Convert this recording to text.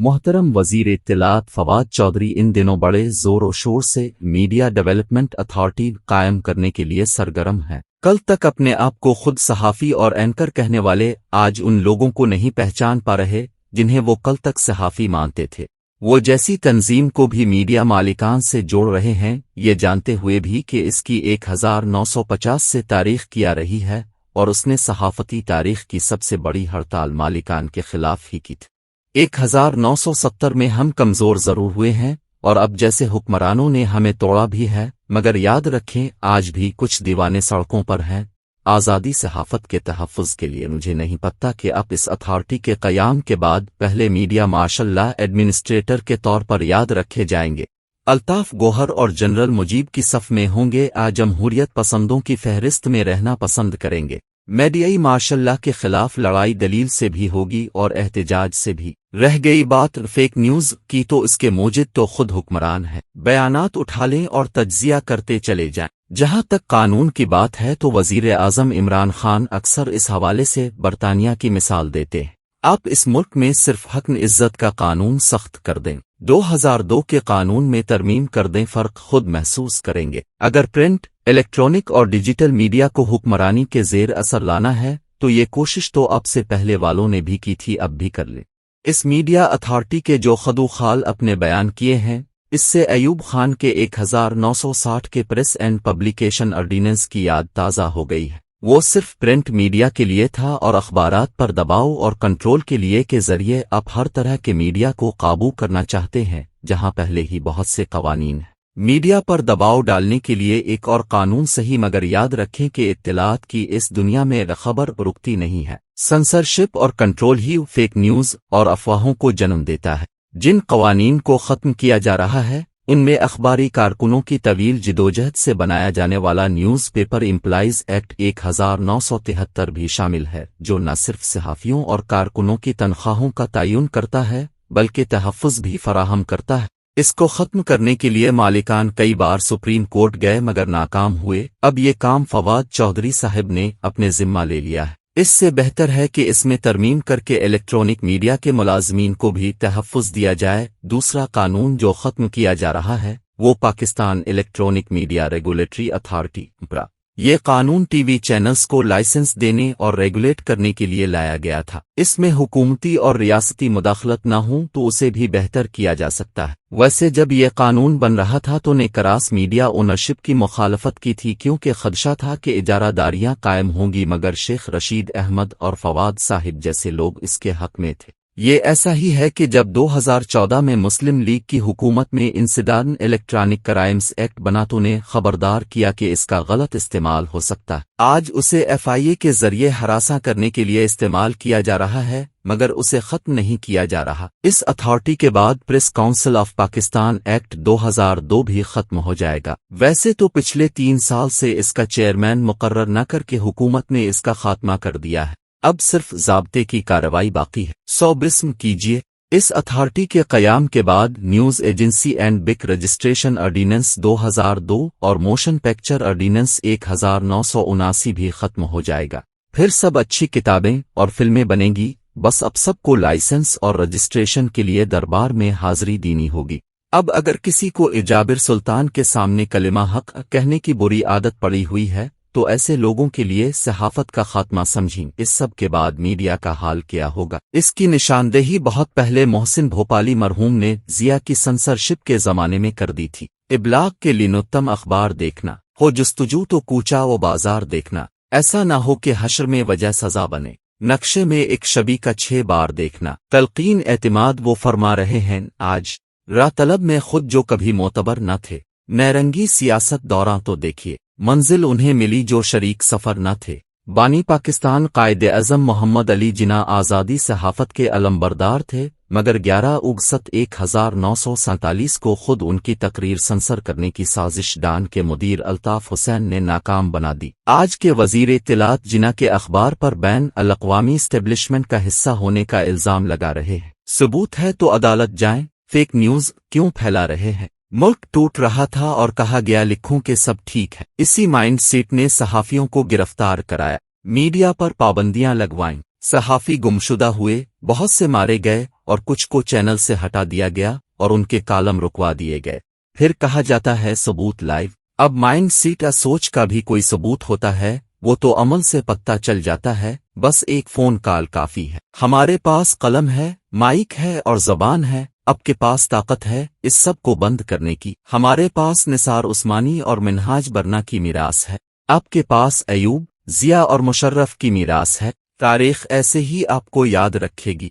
मोहतरम वजीर इत्तलात फवाद चौधरी इन दिनों बड़े जोर और शोर से मीडिया डेवलपमेंट अथॉरिटी कायम करने के लिए सरगर्म हैं। कल तक अपने आप को खुद सहाफ़ी और एंकर कहने वाले आज उन लोगों को नहीं पहचान पा रहे जिन्हें वो कल तक सहाफ़ी मानते थे। वो जैसी तंजीम को भी मीडिया मालिकान से जोड़ रहे हैं, ये जानते हुए भी कि इसकी 1950 से तारीख की आ रही है और उसने सहाफ़ती तारीख की सबसे बड़ी हड़ताल मालिकान के खिलाफ ही की थी। 1970 में हम कमज़ोर ज़रूर हुए हैं और अब जैसे हुक्मरानों ने हमें तोड़ा भी है, मगर याद रखें आज भी कुछ दीवाने सड़कों पर हैं। आज़ादी सहाफ़त के तहफ़्फ़ुज़ के लिए मुझे नहीं पता कि अब इस अथॉरिटी के क़याम के बाद पहले मीडिया माशाल्लाह एडमिनिस्ट्रेटर के तौर पर याद रखे जाएंगे। अल्ताफ़ गोहर और जनरल मुजीब की सफ़ में होंगे या जमहूरियत पसंदों की फहरिस्त में रहना पसंद करेंगे। मीडियाई माशाल्लाह के खिलाफ लड़ाई दलील से भी होगी और एहतजाज से भी। रह गई बात फेक न्यूज़ की तो इसके मूजिद तो खुद हुक्मरान है। बयानात उठा लें और तज्जिया करते चले जाएं। जहां तक कानून की बात है तो वज़ीर आज़म इमरान खान अक्सर इस हवाले से बरतानिया की मिसाल देते हैं। आप इस मुल्क में सिर्फ हक इज़्ज़त का कानून सख्त कर दें, 2002 के कानून में तरमीम कर दें, फ़र्क खुद महसूस करेंगे। अगर प्रिंट, इलेक्ट्रॉनिक और डिजिटल मीडिया को हुक्मरानी के ज़ेर असर लाना है तो ये कोशिश तो अब से पहले वालों ने भी की थी, अब भी कर ले। इस मीडिया अथॉरिटी के जो खदुखाल अपने बयान किए हैं, इससे अयूब खान के 1960 के प्रेस एंड पब्लिकेशन ऑर्डिनेंस की याद ताज़ा हो गई है। वो सिर्फ प्रिंट मीडिया के लिए था और अखबारात पर दबाव और कंट्रोल के लिए के जरिए आप हर तरह के मीडिया को काबू करना चाहते हैं, जहां पहले ही बहुत से कवानीन हैं। मीडिया पर दबाव डालने के लिए एक और कानून सही, मगर याद रखें कि इत्तलात की इस दुनिया में खबर रुकती नहीं है। सेंसरशिप और कंट्रोल ही फेक न्यूज़ और अफवाहों को जन्म देता है। जिन कवानीन को ख़त्म किया जा रहा है उनमें अखबारी कारकुनों की तवील जिदोजहद से बनाया जाने वाला न्यूज़ पेपर एम्प्लॉइज एक्ट 1973 भी शामिल है, जो न सिर्फ सहाफ़ियों और कारकुनों की तनख्वाहों का तयन करता है बल्कि तहफ़्फ़ुज़ भी फराहम करता है। इसको ख़त्म करने के लिए मालिकान कई बार सुप्रीम कोर्ट गए मगर नाकाम हुए। अब ये काम फवाद चौधरी साहब ने अपने ज़िम्मा ले लिया है। इससे बेहतर है कि इसमें तरमीम करके इलेक्ट्रॉनिक मीडिया के मुलाज़मीन को भी तहफ़्फ़ुज़ दिया जाए। दूसरा कानून जो ख़त्म किया जा रहा है वो Pakistan electronic media regulatory authority (PRA). ये कानून टीवी चैनल्स को लाइसेंस देने और रेगुलेट करने के लिए लाया गया था। इसमें हुकूमती और रियासती मुदाखलत न हो तो उसे भी बेहतर किया जा सकता है। वैसे जब यह कानून बन रहा था तो ने करास मीडिया ओनरशिप की मुखालफत की थी, क्योंकि खदशा था कि इजारादारियां कायम होंगी, मगर शेख रशीद अहमद और फवाद साहिब जैसे लोग इसके हक में थे। ये ऐसा ही है कि जब 2014 में मुस्लिम लीग की हुकूमत में इंसिडान इलेक्ट्रॉनिक क्राइम्स एक्ट बना तो ने खबरदार किया कि इसका गलत इस्तेमाल हो सकता है। आज उसे FIA के जरिए हरासा करने के लिए इस्तेमाल किया जा रहा है, मगर उसे खत्म नहीं किया जा रहा। इस अथॉरिटी के बाद press council of Pakistan act 2002 भी खत्म हो जाएगा। वैसे तो पिछले 3 साल से इसका चेयरमैन मुकर्रर न करके हुकूमत ने इसका खात्मा कर दिया है। अब सिर्फ ज़ाब्ते की कार्रवाई बाकी है। 100 बिस्म कीजिए। इस अथॉरिटी के क़याम के बाद न्यूज़ एजेंसी एंड बिक रजिस्ट्रेशन ऑर्डिनेंस 2002 और मोशन पिक्चर ऑर्डिनेंस 1979 भी खत्म हो जाएगा। फिर सब अच्छी किताबें और फिल्में बनेंगी। बस अब सबको लाइसेंस और रजिस्ट्रेशन के लिए दरबार में हाजिरी देनी होगी। अब अगर किसी को जाबिर सुल्तान के सामने कलिमा हक कहने की बुरी आदत पड़ी हुई है तो ऐसे लोगों के लिए सहाफ़त का खात्मा समझें। इस सब के बाद मीडिया का हाल क्या होगा, इसकी निशानदेही बहुत पहले मोहसिन भोपाली मरहूम ने जिया की सेंसरशिप के ज़माने में कर दी थी। इब्लाग के लिए नुत्तम अखबार देखना हो जुस्तजू तो कूचा व बाजार देखना, ऐसा ना हो कि हश्र में वजह सजा बने। नक्शे में एक शबी का 6 बार देखना। तलकीन एतमाद वो फरमा रहे हैं आज रातलब में खुद जो कभी मोतबर न थे। नैरंगी सियासत दौरान तो देखिए मंजिल उन्हें मिली जो शरीक सफ़र न थे। बानी पाकिस्तान कायदे अज़म मोहम्मद अली जिन्ना आज़ादी सहाफ़त के अलमबरदार थे, मगर 11 अगस्त 1947 को खुद उनकी तकरीर सेंसर करने की साजिश डान के मुदीर अल्ताफ़ हुसैन ने नाकाम बना दी। आज के वज़ीर इत्तलात जिन्ना के अखबार पर बैन अल-अक़वामी एस्टेब्लिशमेंट का हिस्सा होने का इल्ज़ाम लगा रहे हैं। सबूत है तो अदालत जाएं। फेक न्यूज़ क्यों फैला रहे हैं? मुल्क टूट रहा था और कहा गया लिखूं कि सब ठीक है। इसी माइंड सेट ने सहाफ़ियों को गिरफ्तार कराया, मीडिया पर पाबंदियां लगवाईं, सहाफ़ी गुमशुदा हुए, बहुत से मारे गए اور کچھ کو چینل سے ہٹا دیا گیا اور ان کے کالم رکوا دیے گئے۔ پھر کہا جاتا ہے ثبوت لائیو۔ اب مائنڈ سیٹ سوچ کا بھی کوئی ثبوت ہوتا ہے، وہ تو عمل سے پتہ چل جاتا ہے، بس ایک فون کال کافی ہے۔ ہمارے پاس قلم ہے، مائک ہے اور زبان ہے، اب کے پاس طاقت ہے اس سب کو بند کرنے کی۔ ہمارے پاس نثار عثمانی اور منہاج برنا کی میراث ہے، اب کے پاس ایوب، ضیاء اور مشرف کی میراث ہے۔ تاریخ ایسے ہی آپ کو یاد رکھے گی۔